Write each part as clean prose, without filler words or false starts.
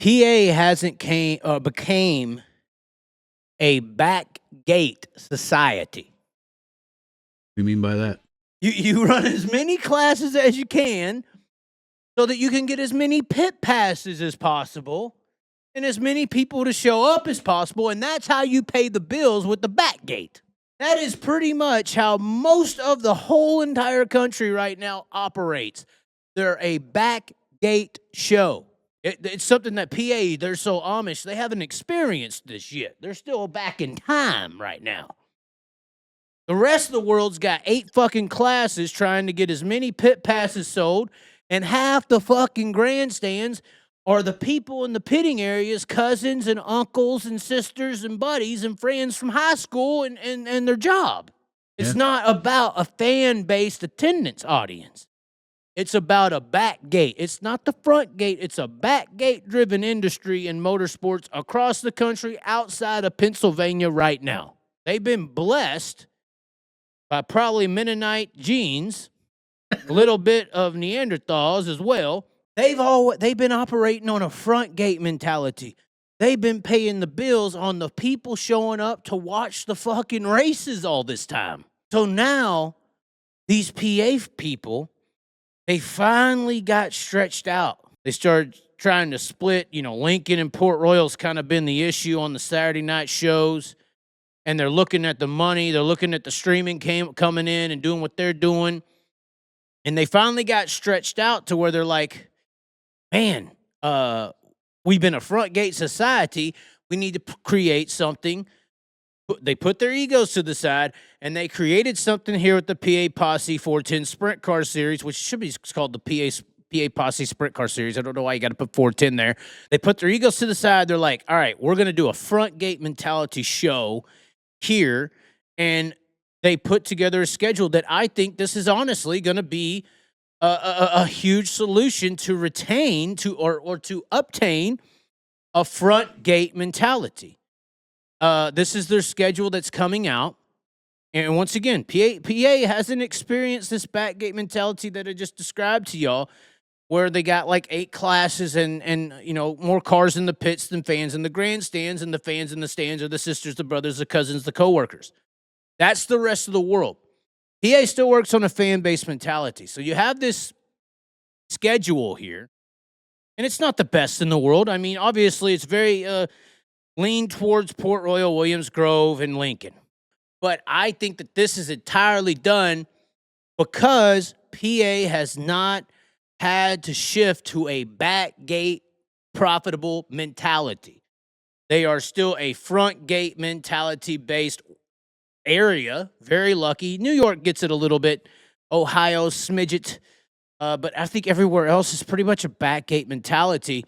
PA hasn't became a back gate society. What do you mean by that? You run as many classes as you can so that you can get as many pit passes as possible and as many people to show up as possible, and that's how you pay the bills with the back gate. That is pretty much how most of the whole entire country right now operates. They're a back gate show. It's something that PA, they're so Amish, they haven't experienced this yet. They're still back in time right now. The rest of the world's got 8 fucking classes trying to get as many pit passes sold, and half the fucking grandstands are the people in the pitting areas, cousins and uncles and sisters and buddies and friends from high school and their job. It's not about a fan-based attendance audience. It's about a back gate. It's not the front gate. It's a back gate-driven industry in motorsports across the country outside of Pennsylvania right now. They've been blessed by probably Mennonite genes, a little bit of Neanderthals as well. They've been operating on a front gate mentality. They've been paying the bills on the people showing up to watch the fucking races all this time. So now these PA people, they finally got stretched out. They started trying to split, Lincoln and Port Royal's kind of been the issue on the Saturday night shows. And they're looking at the money. They're looking at the streaming coming in and doing what they're doing. And they finally got stretched out to where they're like, man, we've been a front gate society. We need to create something. They put their egos to the side, and they created something here with the PA Posse 410 Sprint Car Series, which should be called the PA Posse Sprint Car Series. I don't know why you got to put 410 there. They put their egos to the side. They're like, all right, we're going to do a front gate mentality show here, and they put together a schedule that I think this is honestly going to be a huge solution to retain or to obtain a front gate mentality. This is their schedule that's coming out, and once again, PA hasn't experienced this back gate mentality that I just described to y'all, where they got like 8 classes and more cars in the pits than fans in the grandstands, and the fans in the stands are the sisters, the brothers, the cousins, the coworkers. That's the rest of the world. PA still works on a fan-based mentality. So you have this schedule here, and it's not the best in the world. I mean, obviously, it's very lean towards Port Royal, Williams Grove, and Lincoln. But I think that this is entirely done because PA has not had to shift to a back gate profitable mentality. They are still a front gate mentality based area. Very lucky. New York gets it a little bit. Ohio, smidget. But I think everywhere else is pretty much a back gate mentality.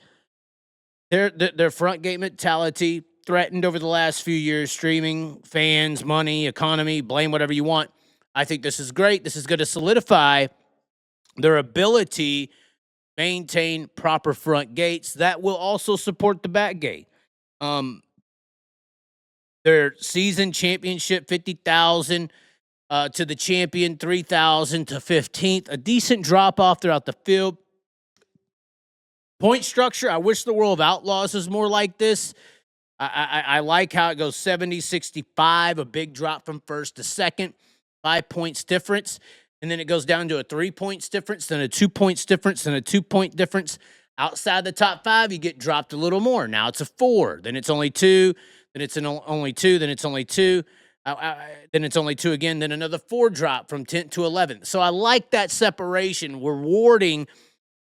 Their front gate mentality threatened over the last few years. Streaming, fans, money, economy, blame whatever you want. I think this is great. This is going to solidify their ability to maintain proper front gates that will also support the back gate. Their season championship, 50,000 to the champion, 3,000 to 15th. A decent drop-off throughout the field. Point structure, I wish the World of Outlaws was more like this. I like how it goes 70-65, a big drop from first to second, 5 points difference. And then it goes down to a 3 points difference, then a 2 points difference, then a 2 point difference. Outside the top 5, you get dropped a little more. Now it's a 4, then it's only 2, then it's only 2, then it's only 2, then it's only 2 again, then another 4 drop from 10th to 11th. So I like that separation, rewarding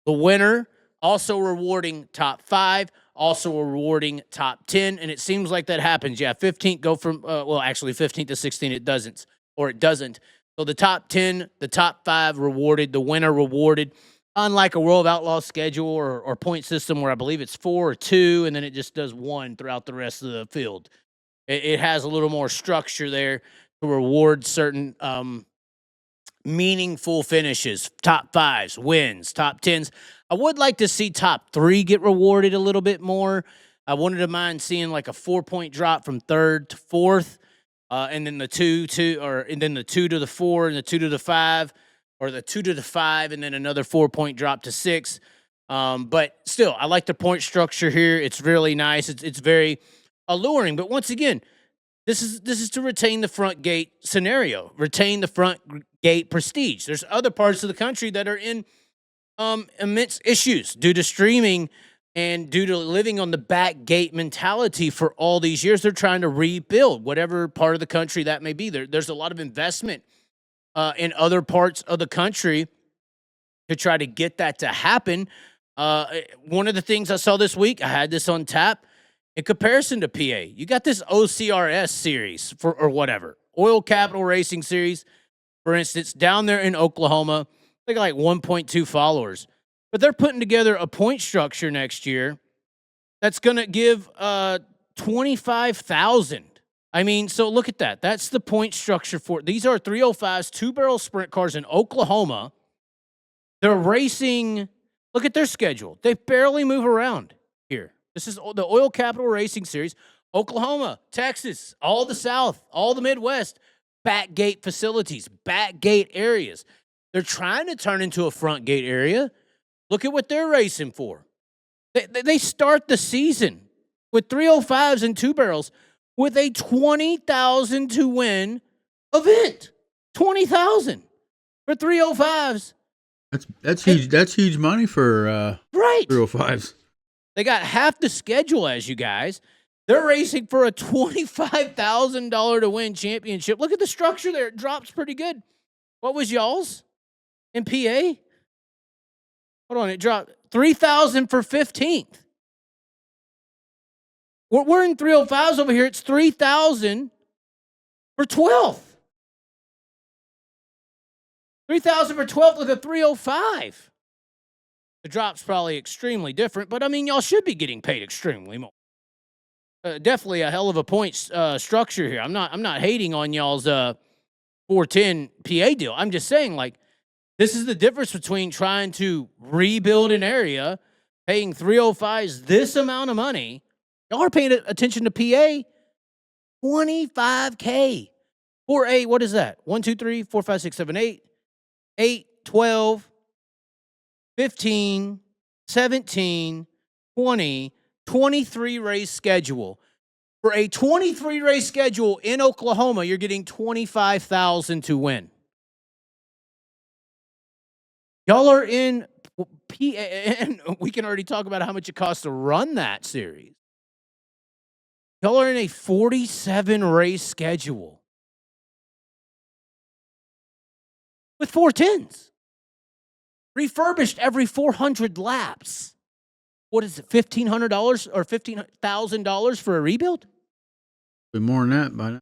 the winner, also rewarding top 5, also rewarding top 10, and it seems like that happens. Yeah, 15th go from, actually 15th to 16th, it doesn't. So the top 10, the top 5 rewarded, the winner rewarded, unlike a World of Outlaws schedule or point system where I believe it's 4 or 2, and then it just does 1 throughout the rest of the field. It has a little more structure there to reward certain meaningful finishes, top 5s, wins, top 10s. I would like to see top 3 get rewarded a little bit more. I wouldn't mind seeing like a 4-point drop from 3rd to 4th. And then the 2 to the 4 and the 2 to the 5, or the 2 to the 5, and then another 4-point drop to 6. But still, I like the point structure here. It's really nice. It's very alluring. But once again, this is to retain the front gate scenario, retain the front gate prestige. There's other parts of the country that are in immense issues due to streaming and due to living on the back gate mentality for all these years. They're trying to rebuild whatever part of the country that may be. There's a lot of investment in other parts of the country to try to get that to happen. One of the things I saw this week, I had this on tap. In comparison to PA, you got this OCRS series or whatever, Oil Capital Racing Series, for instance, down there in Oklahoma. They got like 1.2 followers, but they're putting together a point structure next year that's going to give 25,000. I mean, so look at that. That's the point structure for these are 305s, 2-barrel sprint cars in Oklahoma. They're racing. Look at their schedule. They barely move around here. This is the Oil Capital Racing Series. Oklahoma, Texas, all the South, all the Midwest, back gate facilities, back gate areas. They're trying to turn into a front gate area. Look at what they're racing for. They start the season with 305s and 2-barrels with a 20,000 to win event. 20,000 for 305s. That's huge. That's huge money for right 305s. They got half the schedule as you guys. They're racing for a $25,000 to win championship. Look at the structure there. It drops pretty good. What was y'all's in PA? Hold on, it dropped 3,000 for 15th. We're in 305s over here. It's 3,000 for 12th. 3,000 for 12th with a 305. The drop's probably extremely different, but I mean, y'all should be getting paid extremely more. Definitely a hell of a point structure here. I'm not hating on y'all's 410 PA deal. I'm just saying, like, this is the difference between trying to rebuild an area, paying 305s this amount of money. Y'all are paying attention to PA, $25K for a, what is that? 1, 2, 3, 4, 5, 6, 7, 8, 8, 12. 15, 17, 20, 23 race schedule. For a 23 race schedule in Oklahoma, you're getting 25,000 to win. Y'all are in PA, and we can already talk about how much it costs to run that series. Y'all are in a 47 race schedule with 410s. Refurbished every 400 laps. What is it, $1,500 or $15,000 for a rebuild? Bit more than that by now.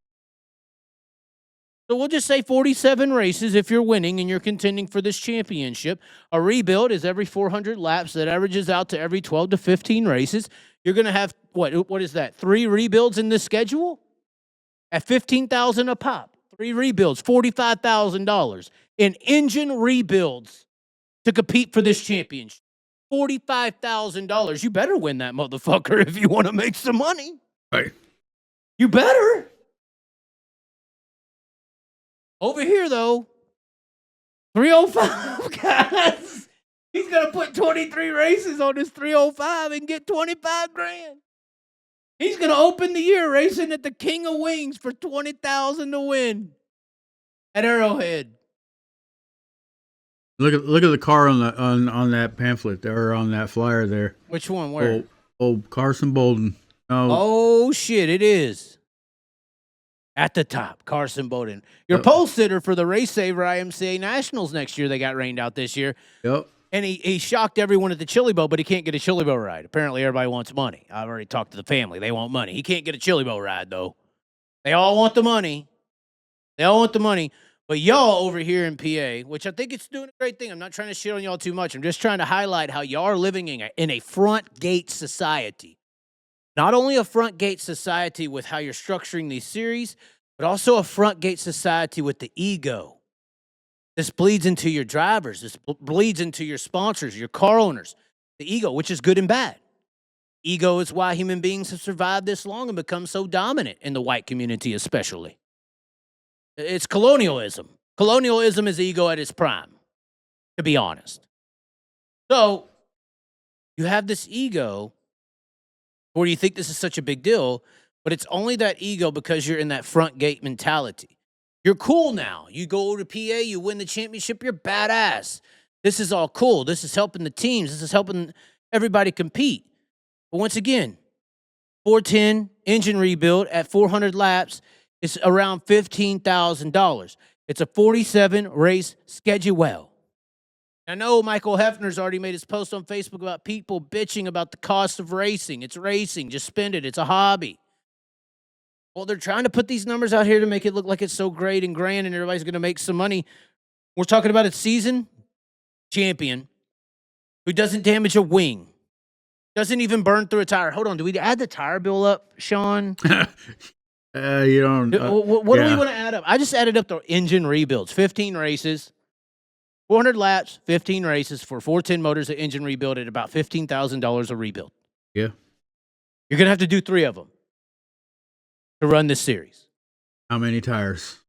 So we'll just say 47 races if you're winning and you're contending for this championship. A rebuild is every 400 laps. That averages out to every 12 to 15 races. You're going to have, what is that, 3 rebuilds in this schedule? At $15,000 a pop. 3 rebuilds, $45,000 in engine rebuilds to compete for this championship. $45,000. You better win that motherfucker if you want to make some money. Right. You better. Over here, though, 305 guys. He's going to put 23 races on his 305 and get 25 grand. He's going to open the year racing at the King of Wings for 20,000 to win at Arrowhead. Look at the car on that pamphlet there, on that flyer there. Which one? Where? Old Carson Bolden. Oh shit! It is at the top. Carson Bolden, your pole sitter for the Race Saver IMCA Nationals next year. They got rained out this year. Yep. And he shocked everyone at the Chili Bowl, but he can't get a Chili Bowl ride. Apparently, everybody wants money. I've already talked to the family; they want money. He can't get a Chili Bowl ride though. They all want the money. They all want the money. But y'all over here in PA, which I think it's doing a great thing. I'm not trying to shit on y'all too much. I'm just trying to highlight how y'all are living in a front gate society. Not only a front gate society with how you're structuring these series, but also a front gate society with the ego. This bleeds into your drivers. This bleeds into your sponsors, your car owners. The ego, which is good and bad. Ego is why human beings have survived this long and become so dominant in the white community especially. It's colonialism. Colonialism is ego at its prime, to be honest. So You have this ego where you think this is such a big deal, but it's only that ego because you're in that front gate mentality. You're cool now. You go to PA, you win the championship, you're badass. This is all cool. This is helping the teams. This is helping everybody compete. But once again, 410 engine rebuild at 400 laps is around $15,000. It's a 47 race schedule. I know Michael Hefner's already made his post on Facebook about people bitching about the cost of racing. It's racing. Just spend it. It's a hobby. Well, they're trying to put these numbers out here to make it look like it's so great and grand and everybody's going to make some money. We're talking about a season champion who doesn't damage a wing, doesn't even burn through a tire. Hold on. Do we add the tire bill up, Sean? You don't. What do we want to add up? I just added up the engine rebuilds. 15 races. 400 laps, 15 races for 410 motors, the engine rebuild at about $15,000 a rebuild. Yeah. You're going to have to do 3 of them to run this series. How many tires?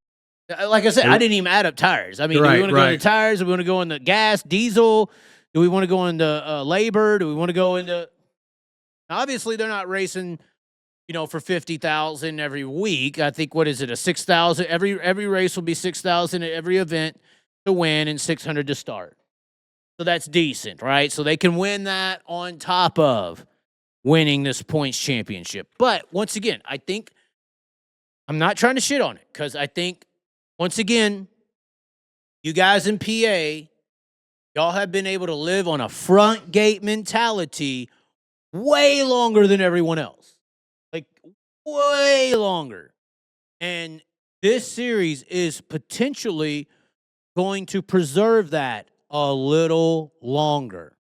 Like I said, I didn't even add up tires. I mean, do we want to go into tires? Do we want to go into gas, diesel? Do we want to go into labor? Do we want to go into... Obviously, they're not racing, for 50,000 every week. I think, what is it, a 6,000? Every race will be 6,000 at every event to win and 600 to start. So that's decent, right? So they can win that on top of winning this points championship. But once again, I think I'm not trying to shit on it because I think, once again, you guys in PA, y'all have been able to live on a front gate mentality way longer than everyone else. Like, way longer. And this series is potentially going to preserve that a little longer.